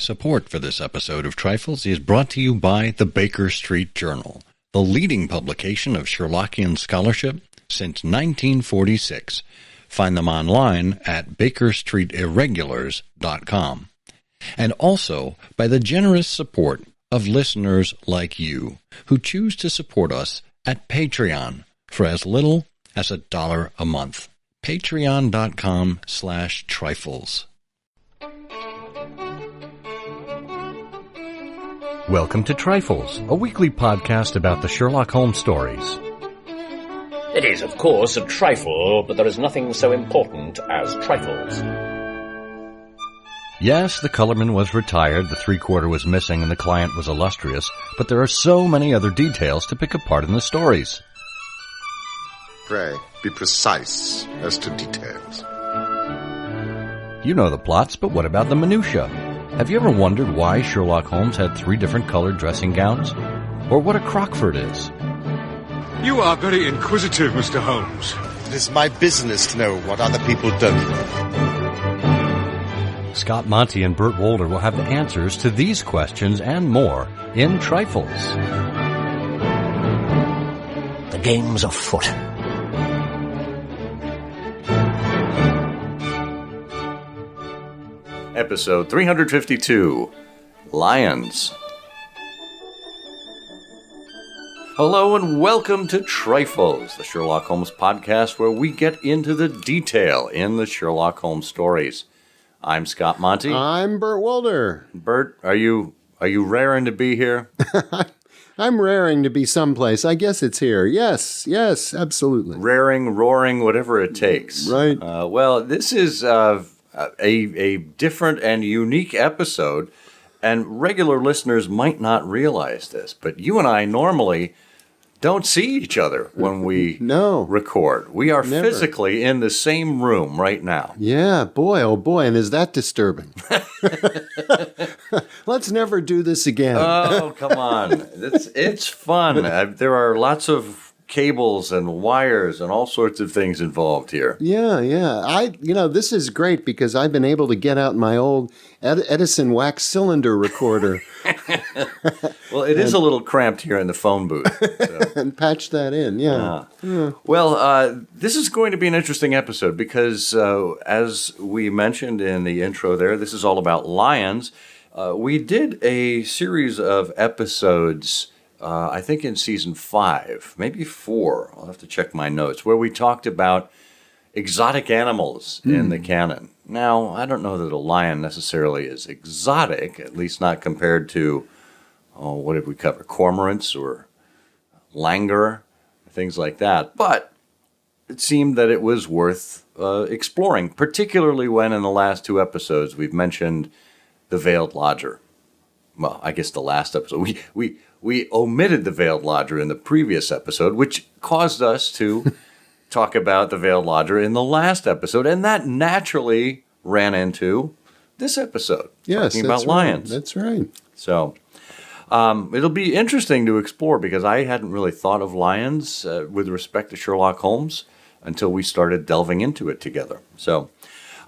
Support for this episode of Trifles is brought to you by the Baker Street Journal, the leading publication of Sherlockian scholarship since 1946. Find them online at bakerstreetirregulars.com. And also by the generous support of listeners like you who choose to support us at Patreon for as little as $1 a month. Patreon.com/trifles. Welcome to Trifles, a weekly podcast about the Sherlock Holmes stories. It is, of course, a trifle, but there is nothing so important as trifles. Yes, the colorman was retired, the three-quarter was missing, and the client was illustrious, but there are so many other details to pick apart in the stories. Pray, be precise as to details. You know the plots, but what about the minutiae? Have you ever wondered why Sherlock Holmes had 3 different colored dressing gowns? Or what a Crockford is? You are very inquisitive, Mr. Holmes. It is my business to know what other people don't know. Scott Monty and Burt Wolder will have the answers to these questions and more in Trifles. The game's afoot. Episode 352, Lions. Hello and welcome to Trifles, the Sherlock Holmes podcast where we get into the detail in the Sherlock Holmes stories. I'm Scott Monty. I'm Burt Wolder. Burt, are you raring to be here? I'm raring to be someplace. I guess it's here. Yes, absolutely. Raring, roaring, whatever it takes. Right. Well, this is a different and unique episode, and regular listeners might not realize this, but you and I normally don't see each other when we record. We are Never. Physically in the same room right now. Yeah, boy, oh boy, and is that disturbing? Let's never do this again. Oh, come on. It's fun. There are lots of cables and wires and all sorts of things involved here. Yeah. This is great because I've been able to get out my old Edison wax cylinder recorder. Well, it is a little cramped here in the phone booth. So. And patch that in, yeah. Well, this is going to be an interesting episode because, as we mentioned in the intro there, this is all about lions. We did a series of episodes, I think in season 5, maybe 4, I'll have to check my notes, where we talked about exotic animals in the canon. Now, I don't know that a lion necessarily is exotic, at least not compared to, what did we cover, cormorants or langur, things like that. But it seemed that it was worth exploring, particularly when in the last 2 episodes we've mentioned the Veiled Lodger. Well, I guess the last episode. We omitted the Veiled Lodger in the previous episode, which caused us to talk about the Veiled Lodger in the last episode, and that naturally ran into this episode, talking about lions. That's right. So it'll be interesting to explore because I hadn't really thought of lions with respect to Sherlock Holmes until we started delving into it together. So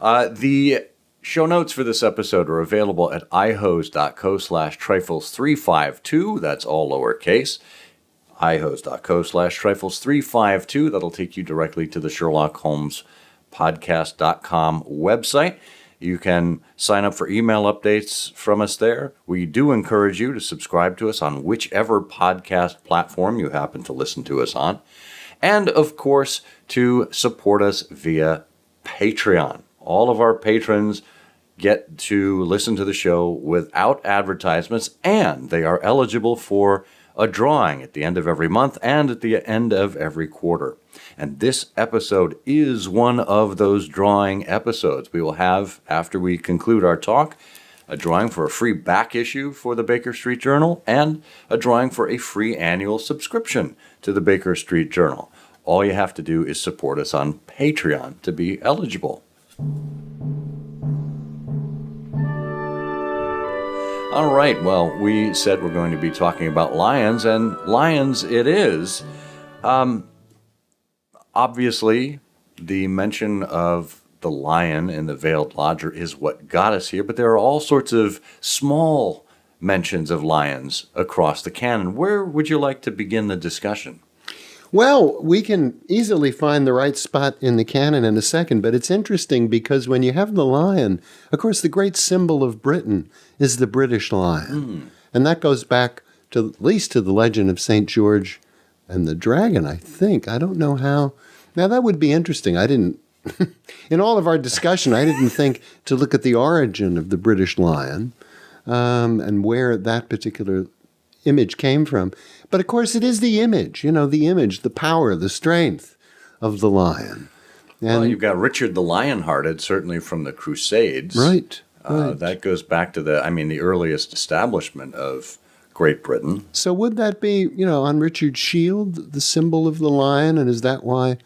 the show notes for this episode are available at ihose.co/trifles352. That's all lowercase. ihose.co/trifles352. That'll take you directly to the Sherlock Holmes podcast.com website. You can sign up for email updates from us there. We do encourage you to subscribe to us on whichever podcast platform you happen to listen to us on. And, of course, to support us via Patreon. All of our patrons get to listen to the show without advertisements, and they are eligible for a drawing at the end of every month and at the end of every quarter. And this episode is one of those drawing episodes. We will have, after we conclude our talk, a drawing for a free back issue for the Baker Street Journal and a drawing for a free annual subscription to the Baker Street Journal. All you have to do is support us on Patreon to be eligible. All right, well, we said we're going to be talking about lions, and lions it is. Obviously, the mention of the lion in the Veiled Lodger is what got us here, but there are all sorts of small mentions of lions across the canon. Where would you like to begin the discussion? Well, we can easily find the right spot in the canon in a second, but it's interesting because when you have the lion, of course, the great symbol of Britain is the British lion. And that goes back to at least to the legend of St. George and the Dragon, I think. I don't know how. Now, that would be interesting. I didn't, in all of our discussion, I didn't think to look at the origin of the British lion and where that particular image came from. But of course, it is the image, the image, the power, the strength of the lion. And Well, you've got Richard the Lionhearted, certainly from the Crusades. right. That goes back to the earliest establishment of Great Britain. So would that be, on Richard's shield, the symbol of the lion? And is that why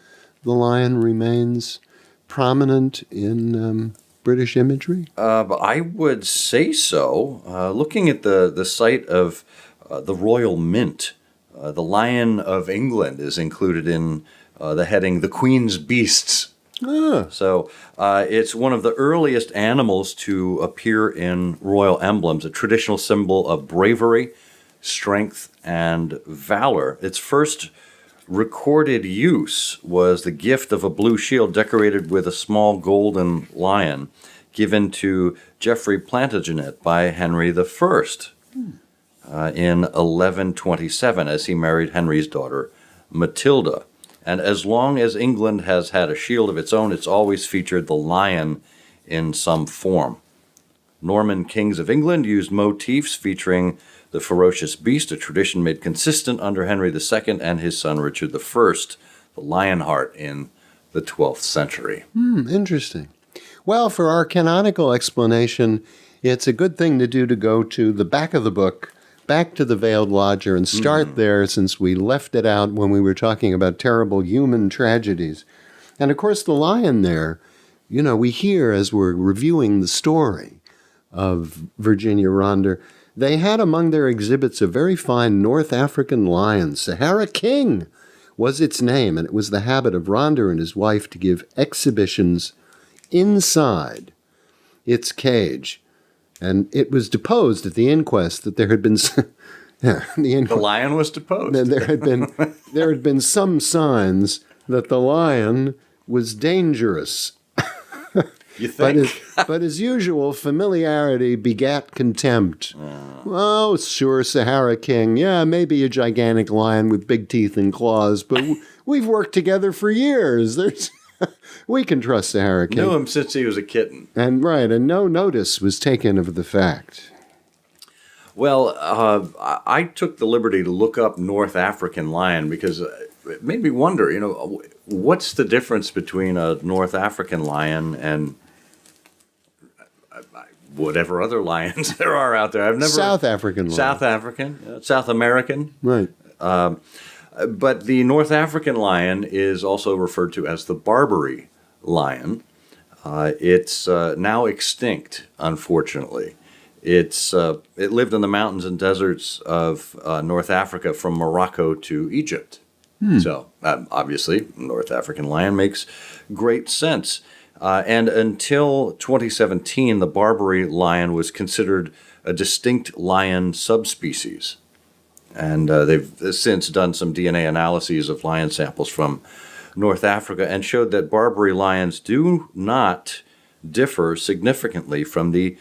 the lion remains prominent in British imagery? But I would say so. Looking at the site of the Royal Mint, the Lion of England is included in the heading "The Queen's Beasts." So it's one of the earliest animals to appear in royal emblems, a traditional symbol of bravery, strength, and valor. Its first recorded use was the gift of a blue shield decorated with a small golden lion given to Geoffrey Plantagenet by Henry I in 1127 as he married Henry's daughter Matilda. And as long as England has had a shield of its own, it's always featured the lion in some form. Norman kings of England used motifs featuring the ferocious beast, a tradition made consistent under Henry II and his son Richard I, the Lionheart in the 12th century. Interesting. Well, for our canonical explanation, it's a good thing to do to go to the back of the book, back to the Veiled Lodger, and start there since we left it out when we were talking about terrible human tragedies. And of course, the lion there, we hear as we're reviewing the story of Virginia Ronder, they had among their exhibits a very fine North African lion. Sahara King was its name, and it was the habit of Ronder and his wife to give exhibitions inside its cage. And it was deposed at the inquest that there had been The lion was deposed. there had been some signs that the lion was dangerous. You think? But as usual, familiarity begat contempt. Oh, sure, Sahara King. Yeah, maybe a gigantic lion with big teeth and claws, but we've worked together for years. We can trust Sahara King. Knew him since he was a kitten. And no notice was taken of the fact. Well, I took the liberty to look up North African lion because it made me wonder, what's the difference between a North African lion and whatever other lions there are out there. I've never South African lion. South African, South American. Right. But the North African lion is also referred to as the Barbary lion. It's now extinct, unfortunately. It lived in the mountains and deserts of North Africa from Morocco to Egypt. So obviously, North African lion makes great sense. And until 2017, the Barbary lion was considered a distinct lion subspecies. And they've since done some DNA analyses of lion samples from North Africa and showed that Barbary lions do not differ significantly from the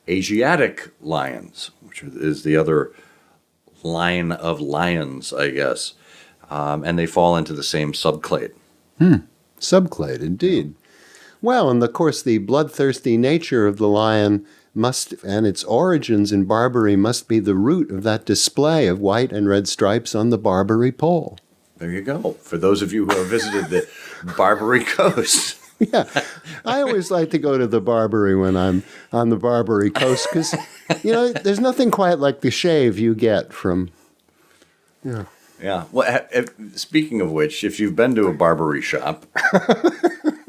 Asiatic lions, which is the other line of lions, I guess. And they fall into the same subclade. Subclade, indeed. Well, and of course, the bloodthirsty nature of the lion and its origins in Barbary must be the root of that display of white and red stripes on the Barbary pole. There you go. For those of you who have visited the Barbary coast. Yeah, I always like to go to the Barbary when I'm on the Barbary coast because, there's nothing quite like the shave you get from, Yeah. Well, speaking of which, if you've been to a Barbary shop,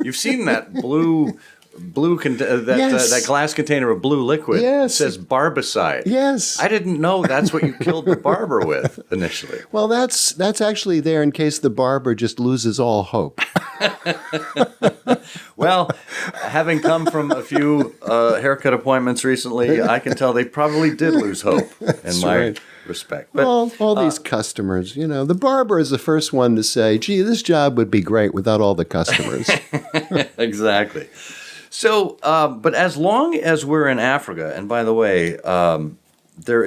you've seen that blue that glass container of blue liquid. Yes. Says barbicide. Yes. I didn't know that's what you killed the barber with initially. Well, that's actually there in case the barber just loses all hope. Well, having come from a few haircut appointments recently, I can tell they probably did lose hope in my respect. But all these customers, the barber is the first one to say, gee, this job would be great without all the customers. Exactly. So, but as long as we're in Africa, and by the way, there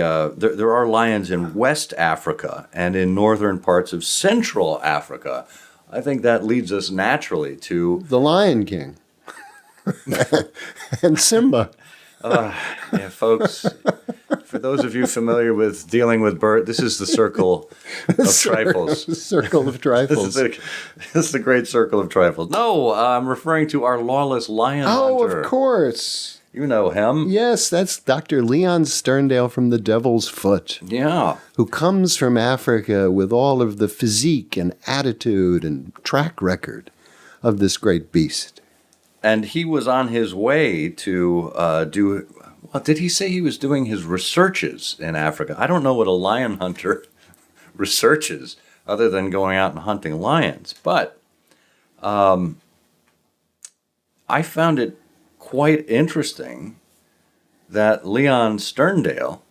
are lions in West Africa and in northern parts of Central Africa. I think that leads us naturally to the Lion King and Simba. Yeah, folks. For those of you familiar with dealing with birds, this is the circle of trifles. Circle of trifles. This is the great circle of trifles. No, I'm referring to our lawless lion hunter. Of course. You know him. Yes, that's Dr. Leon Sterndale from the Devil's Foot. Yeah. Who comes from Africa with all of the physique and attitude and track record of this great beast. And he was on his way to do... Well, did he say he was doing his researches in Africa? I don't know what a lion hunter researches other than going out and hunting lions. But I found it quite interesting that Leon Sterndale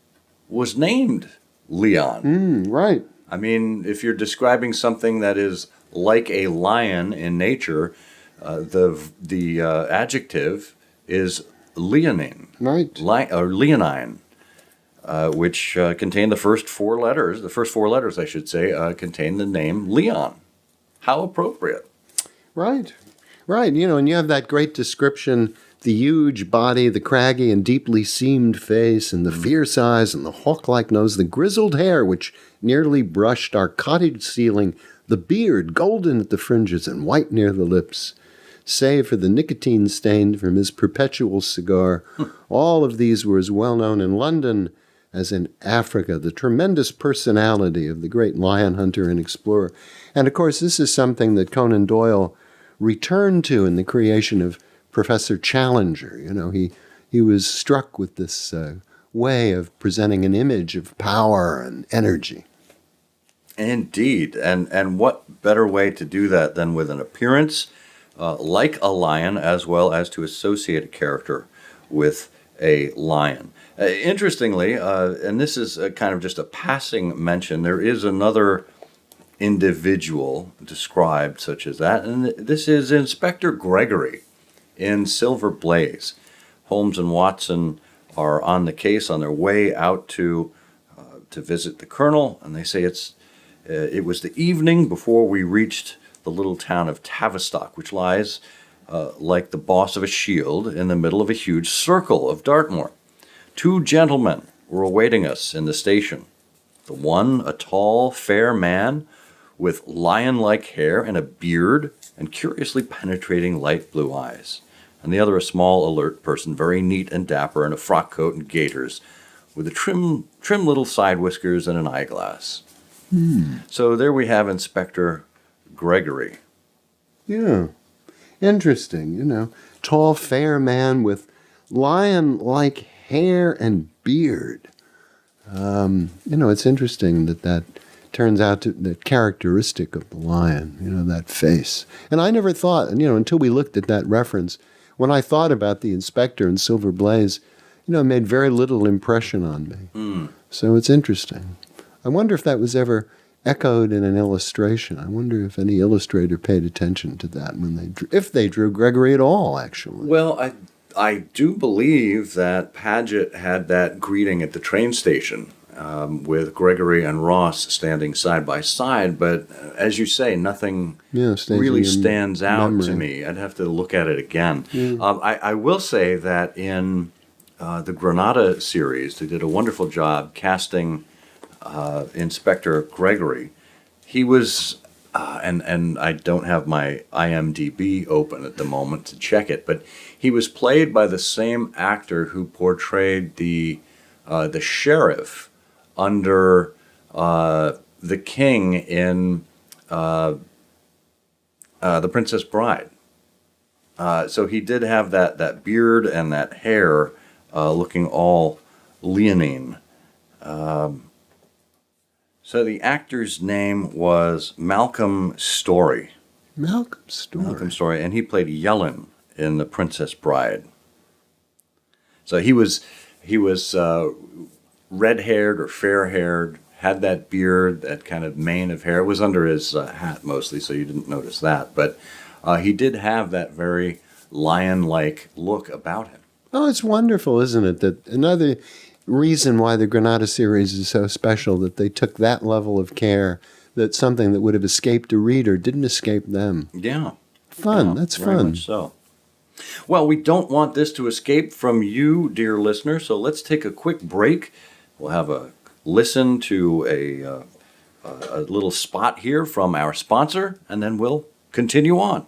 was named Leon. Right. I mean, if you're describing something that is like a lion in nature, the adjective is leonine, right? Or leonine, which contain the first four letters. The first four letters, I should say, contain the name Leon. How appropriate! Right, right. And you have that great description: the huge body, the craggy and deeply seamed face, and the fierce eyes, and the hawk-like nose, the grizzled hair which nearly brushed our cottage ceiling, the beard golden at the fringes and white near the lips. Save for the nicotine stain from his perpetual cigar, all of these were as well known in London as in Africa, the tremendous personality of the great lion hunter and explorer. And of course, this is something that Conan Doyle returned to in the creation of Professor Challenger. He was struck with this way of presenting an image of power and energy. Indeed. And what better way to do that than with an appearance like a lion, as well as to associate a character with a lion. Interestingly, and this is kind of just a passing mention, there is another individual described such as that, and this is Inspector Gregory in Silver Blaze. Holmes and Watson are on the case on their way out to visit the colonel, and they say it was the evening before we reached the little town of Tavistock, which lies like the boss of a shield in the middle of a huge circle of Dartmoor. Two gentlemen were awaiting us in the station. The one, a tall, fair man with lion-like hair and a beard and curiously penetrating light blue eyes. And the other, a small, alert person, very neat and dapper in a frock coat and gaiters, with a trim little side whiskers and an eyeglass. So there we have Inspector Gregory. Yeah. Interesting, Tall, fair man with lion-like hair and beard. It's interesting that turns out that characteristic of the lion, that face. And I never thought, until we looked at that reference, when I thought about the inspector in Silver Blaze, it made very little impression on me. So it's interesting. I wonder if that was ever echoed in an illustration. I wonder if any illustrator paid attention to that if they drew Gregory at all, actually. Well, I do believe that Paget had that greeting at the train station with Gregory and Ross standing side by side, but as you say, nothing really stands out to me. I'd have to look at it again. I will say that in the Granada series, they did a wonderful job casting Inspector Gregory. He was, and I don't have my IMDb open at the moment to check it, but he was played by the same actor who portrayed the sheriff under the king in The Princess Bride. So he did have that beard and that hair looking all leonine. So the actor's name was Malcolm Story. Malcolm Story. Malcolm Story, and he played Yellen in The Princess Bride. So he was red-haired or fair-haired, had that beard, that kind of mane of hair. It was under his hat mostly, so you didn't notice that. But he did have that very lion-like look about him. Oh, it's wonderful, isn't it? That another reason why the Granada series is so special, that they took that level of care, that something that would have escaped a reader didn't escape them. Yeah. Fun. Yeah, That's very fun. much so. Well, we don't want this to escape from you, dear listener, so let's take a quick break. We'll have a listen to a little spot here from our sponsor, and then we'll continue on.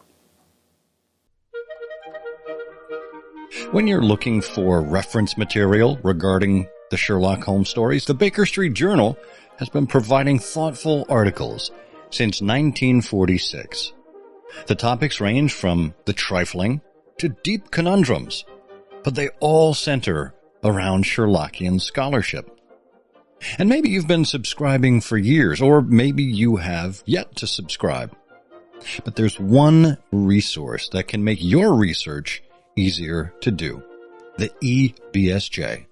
When you're looking for reference material regarding the Sherlock Holmes stories, the Baker Street Journal has been providing thoughtful articles since 1946. The topics range from the trifling to deep conundrums, but they all center around Sherlockian scholarship. And maybe you've been subscribing for years, or maybe you have yet to subscribe. But there's one resource that can make your research easier to do: the EBSJ.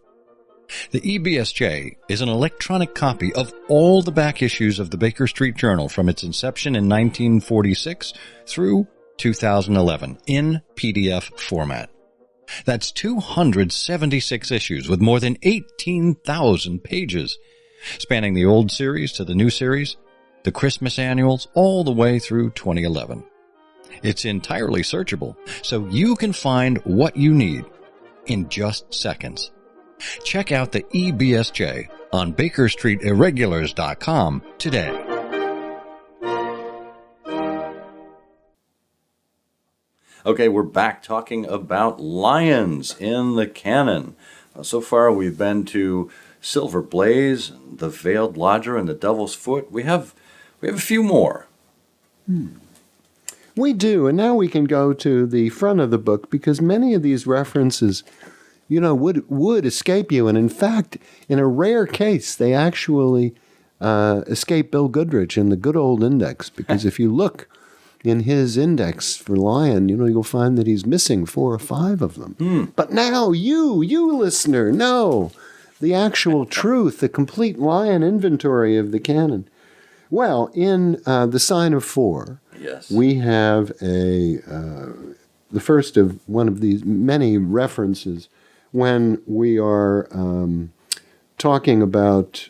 The EBSJ is an electronic copy of all the back issues of the Baker Street Journal from its inception in 1946 through 2011 in PDF format. That's 276 issues with more than 18,000 pages, spanning the old series to the new series, the Christmas annuals, all the way through 2011. It's entirely searchable, so you can find what you need in just seconds. Check out the EBSJ on BakerStreetIrregulars.com today. Okay, we're back talking about lions in the canon. So far, we've been to Silver Blaze, the Veiled Lodger, and the Devil's Foot. We have a few more. We do, and now we can go to the front of the book, because many of these references, would escape you. And in fact, in a rare case, they actually escape Bill Goodrich in the good old index, because if you look in his index for lion, you'll find that he's missing 4 or 5 of them. But now you listener, know the actual truth, the complete lion inventory of the canon. Well, in The Sign of Four, yes, we have the first of one of these many references when we are talking about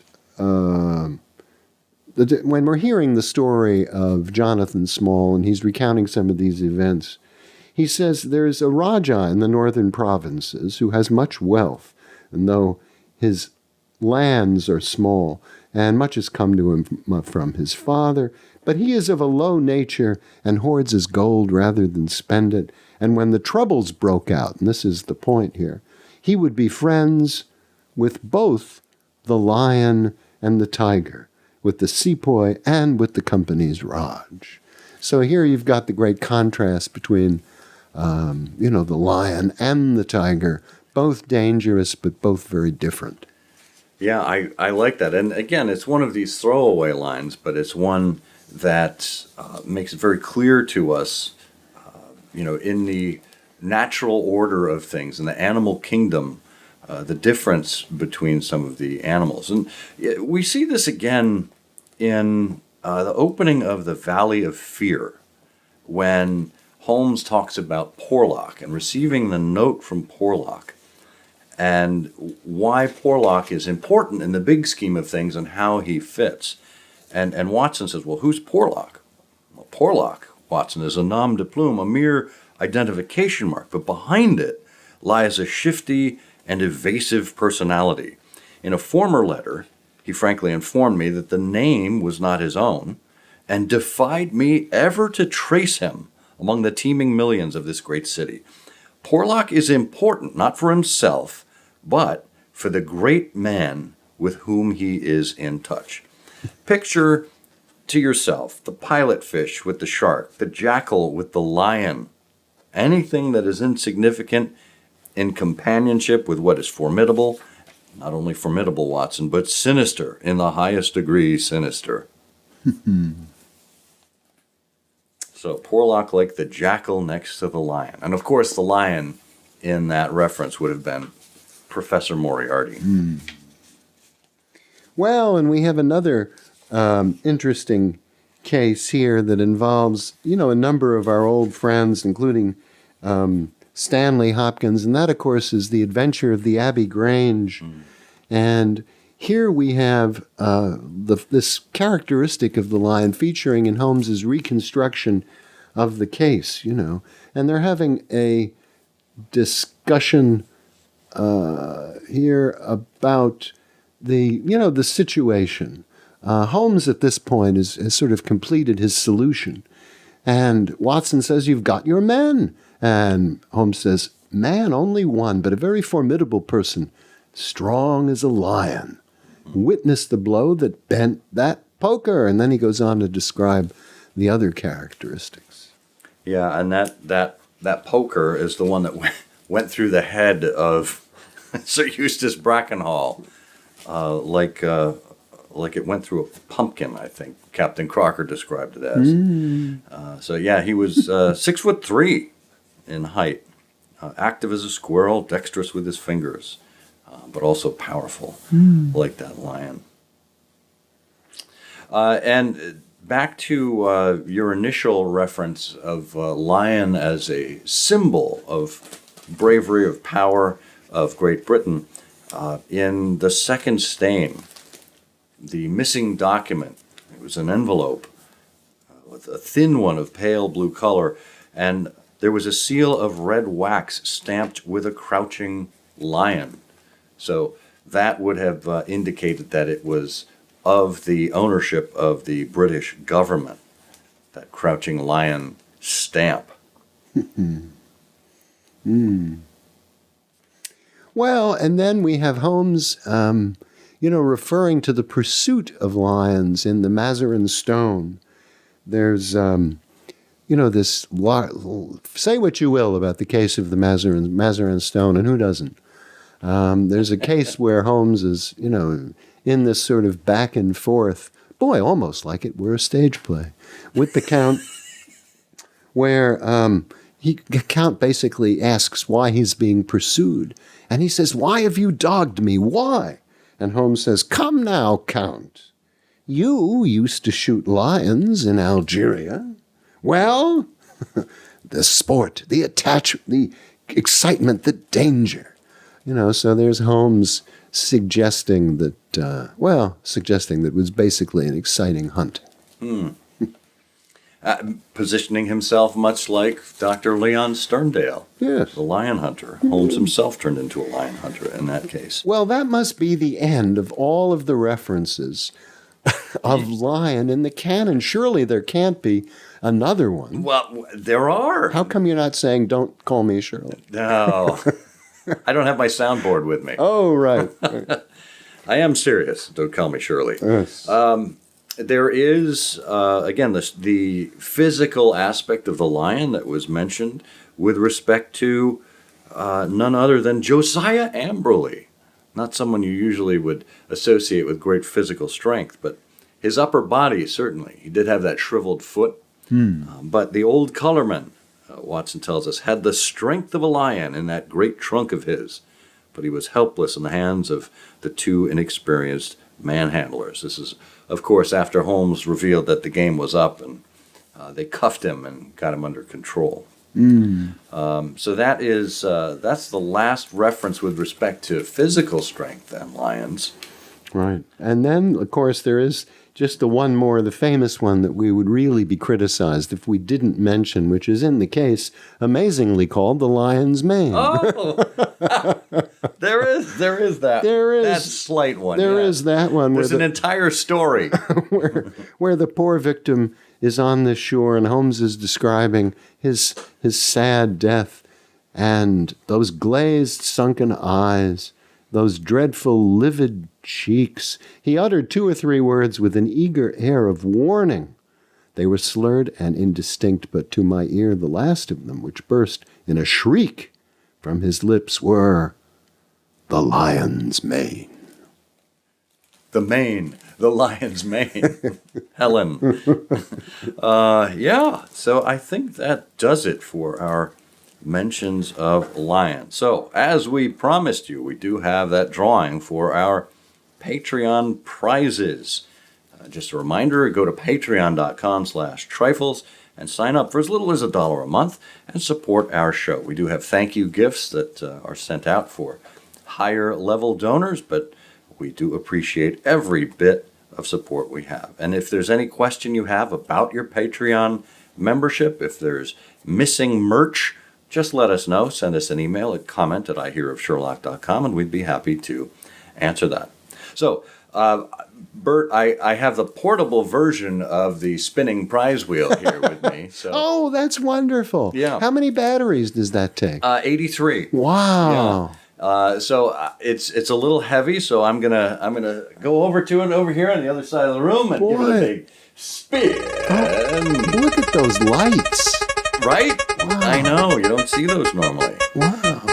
when we're hearing the story of Jonathan Small, and he's recounting some of these events. He says there's a Raja in the northern provinces who has much wealth, and though his lands are small, and much has come to him from his father, but he is of a low nature and hoards his gold rather than spend it. And when the troubles broke out, and this is the point here, he would be friends with both the lion and the tiger, with the sepoy and with the company's Raj. So here you've got the great contrast between, the lion and the tiger, both dangerous but both very different. Yeah, I like that. And again, it's one of these throwaway lines, but it's one that makes it very clear to us, in the natural order of things, in the animal kingdom, the difference between some of the animals. And we see this again in the opening of the Valley of Fear, when Holmes talks about Porlock and receiving the note from Porlock, and why Porlock is important in the big scheme of things and how he fits. And Watson says, well, who's Porlock? Well, Porlock, Watson, is a nom de plume, a mere identification mark, but behind it lies a shifty and evasive personality. In a former letter, he frankly informed me that the name was not his own, and defied me ever to trace him among the teeming millions of this great city. Porlock is important, not for himself, but for the great man with whom he is in touch. Picture to yourself the pilot fish with the shark, the jackal with the lion, Anything that is insignificant in companionship with what is formidable, not only formidable, Watson, but sinister, in the highest degree sinister. So Porlock like the jackal next to the lion. And of course the lion in that reference would have been Professor Moriarty. Well, and we have another interesting case here that involves, a number of our old friends, including Stanley Hopkins, and that, of course, is The Adventure of the Abbey Grange. And here we have this characteristic of the lion featuring in Holmes's reconstruction of the case, and they're having a discussion here about the situation. Holmes at this point has sort of completed his solution. And Watson says, "You've got your men." And Holmes says, "Man, only one, but a very formidable person, strong as a lion. Witness the blow that bent that poker." And then he goes on to describe the other characteristics. Yeah, and that poker is the one that went through the head of Sir Eustace Brackenhall, like it went through a pumpkin, I think Captain Crocker described it as. So yeah, he was 6'3" in height, active as a squirrel, dexterous with his fingers, but also powerful, like that lion. And back to your initial reference of lion as a symbol of bravery, of power, of Great Britain. In the second stain, the missing document, it was an envelope with a thin one of pale blue color, and there was a seal of red wax stamped with a crouching lion. So that would have indicated that it was of the ownership of the British government, that crouching lion stamp. Well, and then we have Holmes, referring to the pursuit of lions in the Mazarin Stone. There's, this, say what you will about the case of the Mazarin Stone, and who doesn't? There's a case where Holmes is, in this sort of back and forth, boy, almost like it were a stage play, with the Count, where the Count basically asks why he's being pursued. And he says, "Why have you dogged me? Why?" And Holmes says, "Come now, Count. You used to shoot lions in Algeria. Well, the sport, the attachment, the excitement, the danger." So there's Holmes suggesting that it was basically an exciting hunt. Positioning himself much like Dr. Leon Sterndale, yes, the lion hunter. Holmes himself turned into a lion hunter in that case. Well, that must be the end of all of the references of lion in the canon. Surely there can't be another one. Well, there are. How come you're not saying, "Don't call me Shirley"? No. I don't have my soundboard with me. Oh, right. I am serious. Don't call me Shirley. Yes. There is, again, the physical aspect of the lion that was mentioned with respect to none other than Josiah Amberley. Not someone you usually would associate with great physical strength, but his upper body, certainly. He did have that shriveled foot. But the old colorman, Watson tells us, had the strength of a lion in that great trunk of his, but he was helpless in the hands of the two inexperienced manhandlers. This is, of course, after Holmes revealed that the game was up, and they cuffed him and got him under control. So that's the last reference with respect to physical strength and lions. Right. And then, of course, there is just the one more, the famous one that we would really be criticized if we didn't mention, which is in the case, amazingly called the lion's mane. Oh, there is that. There is that slight one. There is that one. There's an entire story where the poor victim is on the shore, and Holmes is describing his sad death, and those glazed, sunken eyes, those dreadful, livid cheeks. He uttered 2 or 3 words with an eager air of warning. They were slurred and indistinct, but to my ear the last of them, which burst in a shriek from his lips, were the lion's mane. The mane. The lion's mane. Helen. Yeah, so I think that does it for our mentions of lions. So, as we promised you, we do have that drawing for our Patreon prizes. Just a reminder, go to patreon.com/trifles and sign up for as little as $1 a month and support our show. We do have thank you gifts that are sent out for higher level donors, but we do appreciate every bit of support we have. And if there's any question you have about your Patreon membership, if there's missing merch, just let us know. Send us an email at comment@ihearofsherlock.com, and we'd be happy to answer that. So, Bert, I have the portable version of the spinning prize wheel here with me. So. Oh, that's wonderful. Yeah. How many batteries does that take? 83. Wow. Yeah. So it's a little heavy, so I'm gonna go over to it over here on the other side of the room and give it a big spin. Oh, look at those lights. Right? Wow. I know, you don't see those normally. Wow.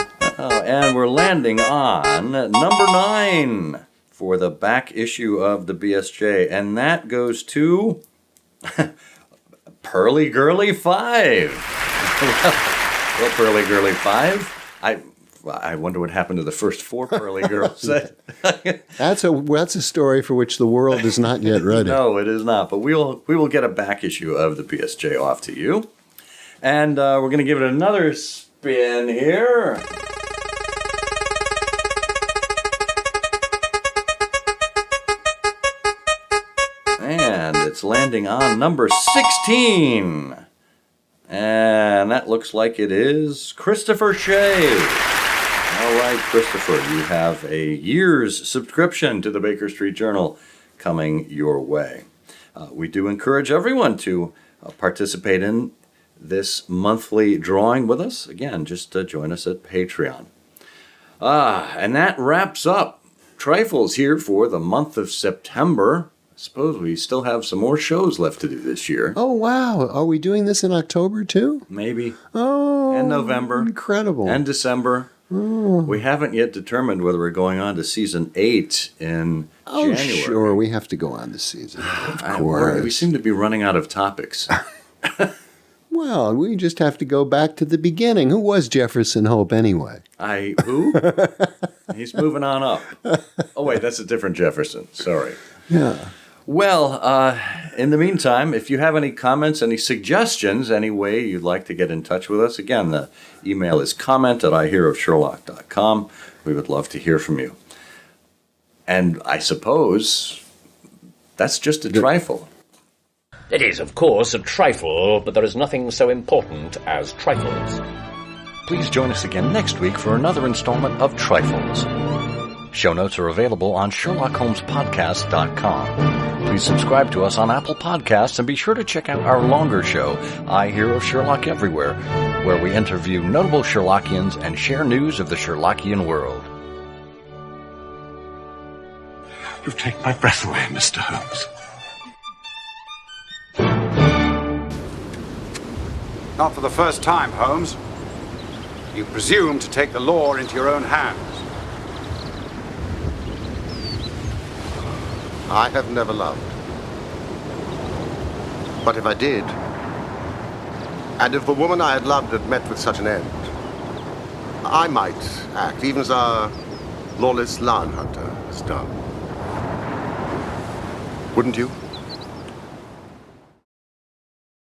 And we're landing on number 9 for the back issue of the BSJ, and that goes to Pearly Girly 5. Well, Pearly Girly 5, I wonder what happened to the first 4 Pearly Girls. That's a story for which the world is not yet ready. No, it is not, but we will get a back issue of the BSJ off to you. And we're going to give it another spin here. And it's landing on number 16. And that looks like it is Christopher Shea. All right, Christopher, you have a year's subscription to the Baker Street Journal coming your way. We do encourage everyone to participate in this monthly drawing with us. Again, just join us at Patreon. And that wraps up Trifles here for the month of September. I suppose we still have some more shows left to do this year. Oh, wow. Are we doing this in October, too? Maybe. Oh, and November. Incredible. And December. Oh. We haven't yet determined whether we're going on to season 8 in January. Sure. We have to go on this season. Of course. We seem to be running out of topics. Well, we just have to go back to the beginning. Who was Jefferson Hope anyway? Who? He's moving on up. Oh, wait, that's a different Jefferson. Sorry. Yeah. Well, in the meantime, if you have any comments, any suggestions, any way you'd like to get in touch with us, again, the email is comment@ihearofsherlock.com. We would love to hear from you. And I suppose that's just a trifle. It is, of course, a trifle, but there is nothing so important as trifles. Please join us again next week for another installment of Trifles. Show notes are available on SherlockHolmesPodcast.com. Please subscribe to us on Apple Podcasts and be sure to check out our longer show, I Hear of Sherlock Everywhere, where we interview notable Sherlockians and share news of the Sherlockian world. You've taken my breath away, Mr. Holmes. Not for the first time, Holmes. You presume to take the law into your own hands. I have never loved. But if I did, and if the woman I had loved had met with such an end, I might act, even as our lawless lion hunter has done. Wouldn't you?